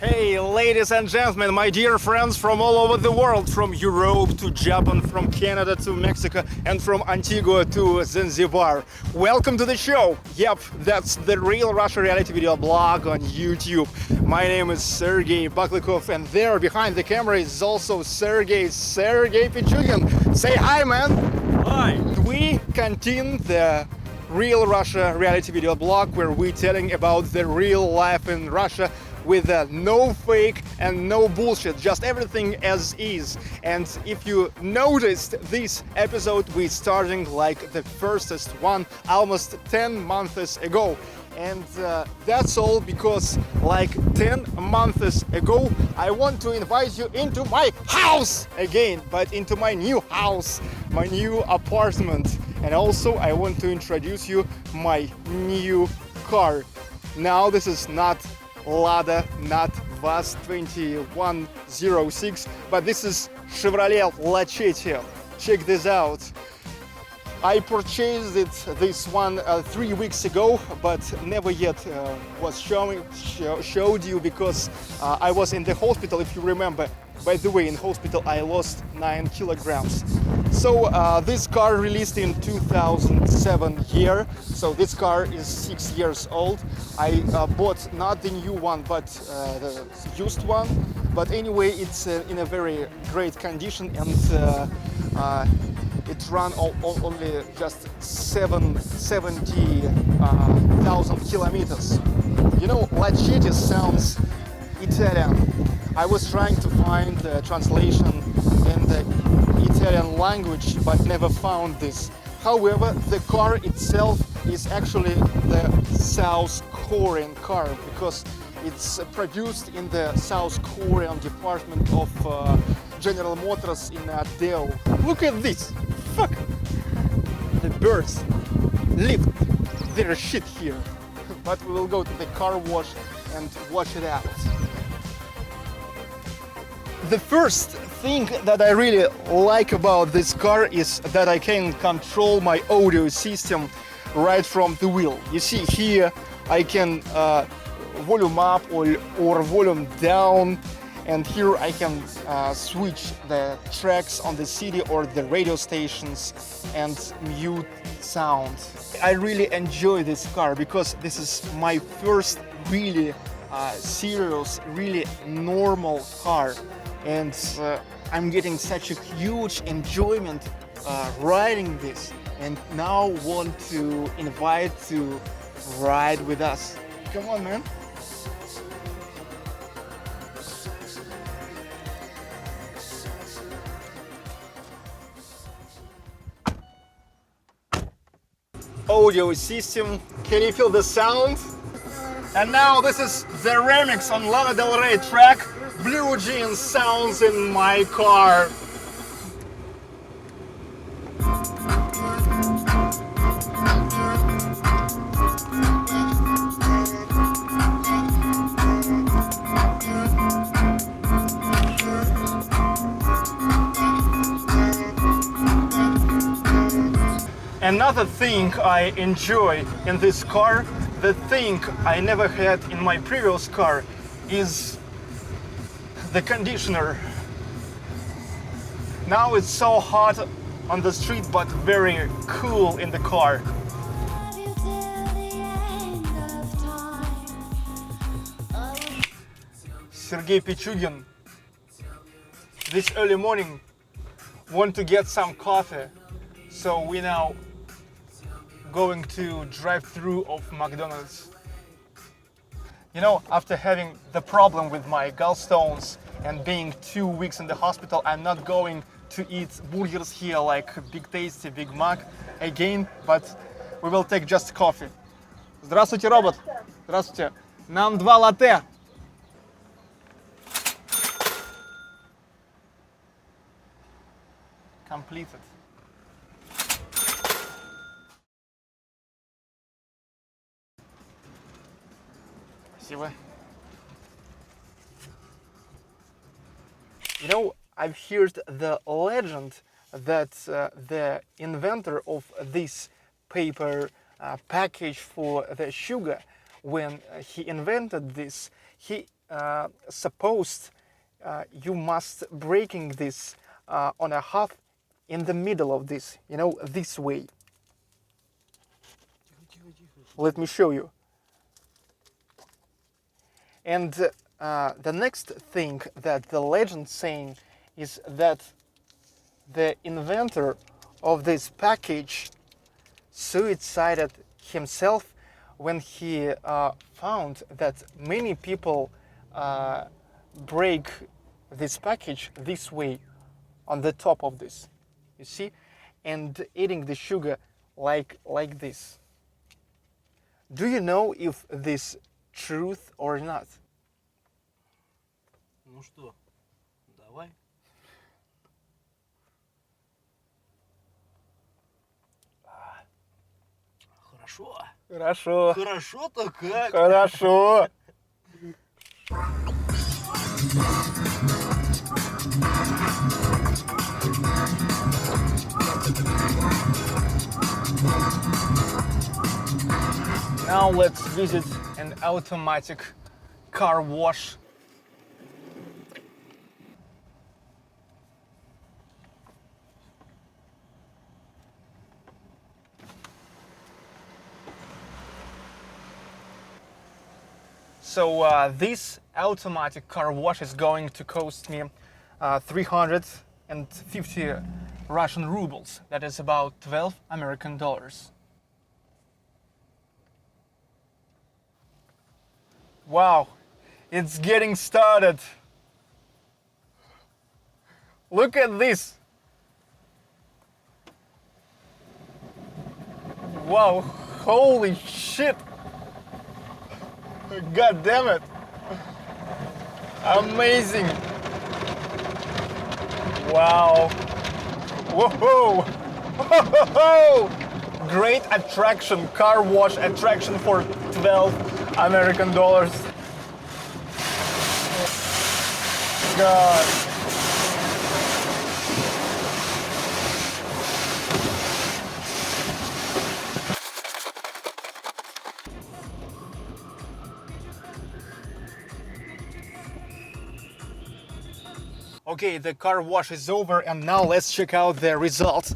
Hey, ladies and gentlemen, my dear friends from all over the world, from Europe to Japan, from Canada to Mexico, and from Antigua to Zanzibar. Welcome to the show. Yep, that's the Real Russia reality video blog on YouTube. My name is Sergey Baklykov, and there behind the camera is also Sergey Pichugin. Say hi, man. Hi. We continue the Real Russia reality video blog where we're telling about the real life in Russia with no fake and no bullshit, just everything as is. And if you noticed, this episode we're starting like the firstest one almost 10 months ago. And that's all because like 10 months ago I want to invite you into my house again, but into my new house, my new apartment. And also I want to introduce you my new car. Now this is not Lada, not VAZ-2106, but this is Chevrolet Lacetti. Check this out. I purchased this one 3 weeks ago, but never yet showed you because I was in the hospital, if you remember. By the way, in hospital I lost 9 kilograms. So this car released in 2007 year, so this car is 6 years old. I bought not the new one, but the used one. But anyway, it's in a very great condition, and it ran only just 70,000 kilometers. You know, Lacetti sounds Italian. I was trying to find the translation in the Italian language, but never found this. However, the car itself is actually the South Korean car because it's produced in the South Korean department of General Motors in Daewoo. Look at this! Fuck! The birds lift their shit here. But we will go to the car wash and wash it out. The first thing that I really like about this car is that I can control my audio system right from the wheel. You see here I can volume up or volume down, and here I can switch the tracks on the CD or the radio stations and mute sound. I really enjoy this car because this is my first really serious, really normal car. And I'm getting such a huge enjoyment riding this, and now want to invite to ride with us. Come on, man. Audio system, can you feel the sound? And now this is the remix on Lana Del Rey track. Blue Jeans sounds in my car. Another thing I enjoy in this car, the thing I never had in my previous car, is the conditioner. Now it's so hot on the street, but very cool in the car. Sergey Pichugin. This early morning, want to get some coffee, so we now going to drive through of McDonald's. You know, after having the problem with my gallstones and being 2 weeks in the hospital, I'm not going to eat burgers here like Big Tasty, Big Mac again, but we will take just coffee. Здравствуйте, робот. Здравствуйте. Нам 2 латте. Completed. Спасибо. You know, I've heard the legend that the inventor of this paper package for the sugar, when he invented this, he suppose you must breaking this on a half in the middle of this, you know, this way. Let me show you. And the next thing that the legend saying is that the inventor of this package suicided himself when he found that many people break this package this way on the top of this, you see, and eating the sugar like this. Do you know if this truth or not? Ну что, давай. Хорошо. Хорошо. Хорошо-то как? Хорошо. Now let's visit an automatic car wash. So this automatic car wash is going to cost me 350 Russian rubles. That is about 12 American dollars. Wow, it's getting started. Look at this. Wow, holy shit. God damn it. Amazing. Wow. Whoa. Whoa. Great attraction, car wash attraction for 12 American dollars. God. Okay, the car wash is over and now let's check out the results.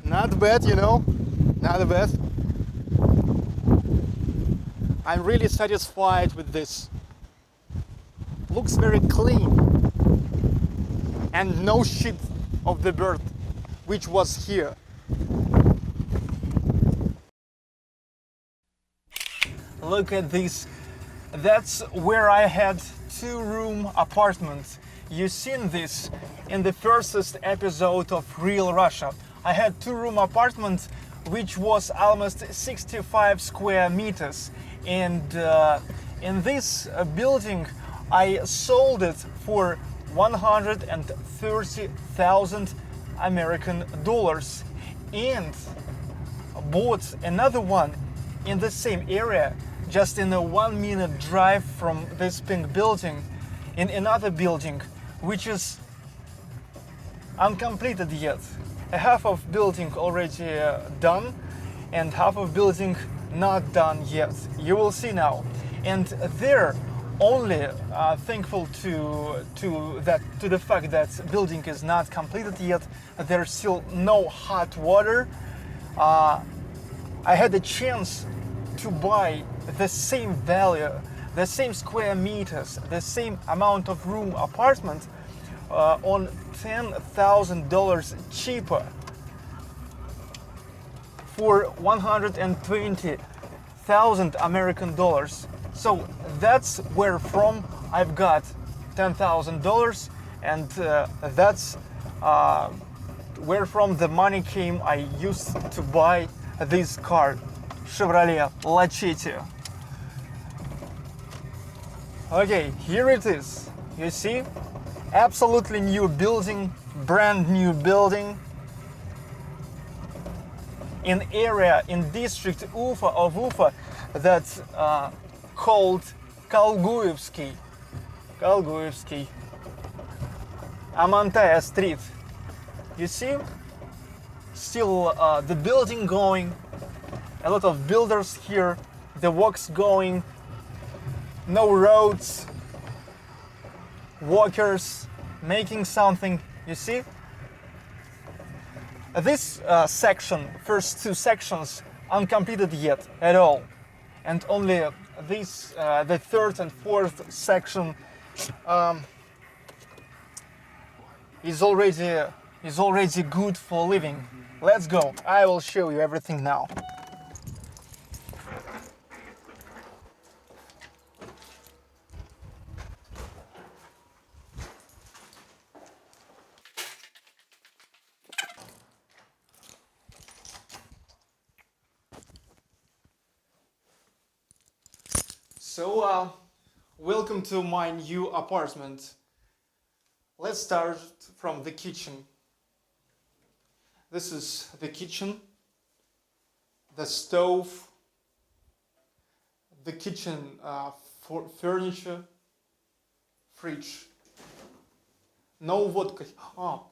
Not bad, you know, not bad. I'm really satisfied with this. Looks very clean. And no shit of the bird which was here. Look at this. That's where I had 2-room apartment. You seen this in the first episode of Real Russia. I had 2-room apartment which was almost 65 square meters, and in this building I sold it for 130,000 American dollars and bought another one in the same area, just in a 1-minute drive from this pink building, in another building which is uncompleted yet. A half of building already done and half of building not done yet. You will see now. And they're only thankful to the fact that building is not completed yet. There's still no hot water. I had a chance to buy the same value, the same square meters, the same amount of room apartment on $10,000 cheaper for 120,000 American dollars. So that's where from I've got $10,000, and that's where from the money came I used to buy this car, Chevrolet Lacetti. Okay, here it is. You see? Absolutely new building, brand new building. In area, in district Ufa of Ufa, that's called Kalguevsky. Amantaya Street. You see? Still the building going. A lot of builders here the walks going, no roads, walkers making something, you see? This section, first two sections, uncompleted yet at all, and only this, the third and fourth section is already good for living. Let's go. I will show you everything now. So, welcome to my new apartment. Let's start from the kitchen. This is the kitchen, the stove, the kitchen furniture, fridge. No vodka. Oh,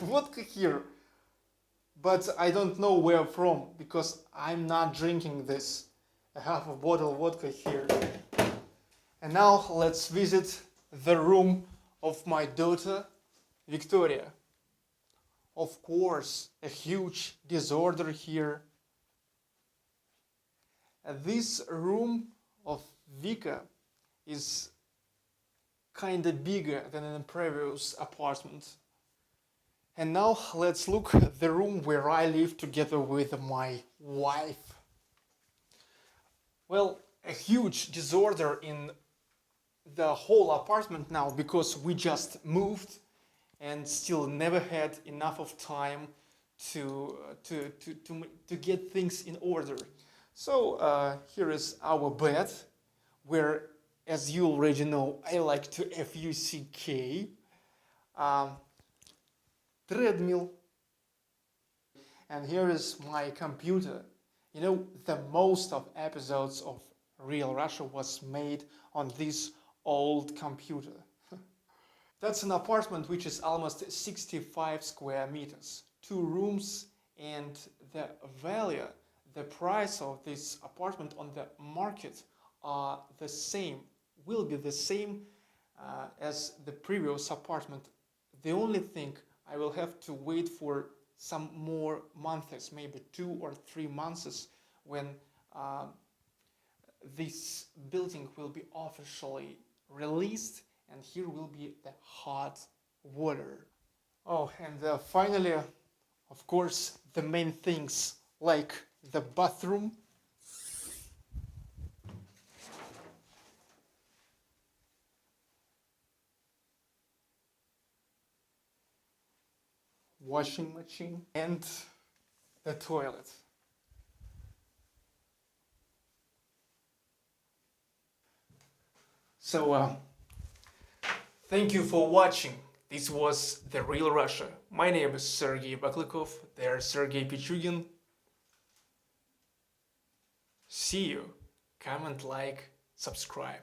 vodka here. But I don't know where from because I'm not drinking this. I have a bottle of vodka here. And now let's visit the room of my daughter, Victoria. Of course, a huge disorder here. This room of Vika is kinda bigger than in the previous apartment. And now let's look at the room where I live together with my wife. Well, a huge disorder in the whole apartment now because we just moved and still never had enough of time to get things in order. So here is our bed, where, as you already know, I like to FUCK. Treadmill. And here is my computer. You know, the most of episodes of Real Russia was made on this old computer. That's an apartment which is almost 65 square meters, 2 rooms, and the value, the price of this apartment on the market are the same, will be the same as the previous apartment. The only thing, I will have to wait for some more months, maybe 2 or 3 months, when this building will be officially released, and here will be the hot water. Oh, and finally, of course, the main things like the bathroom, washing machine, and the toilet. So, thank you for watching. This was The Real Russia. My name is Sergey Baklykov. There's Sergey Pichugin. See you. Comment, like, subscribe.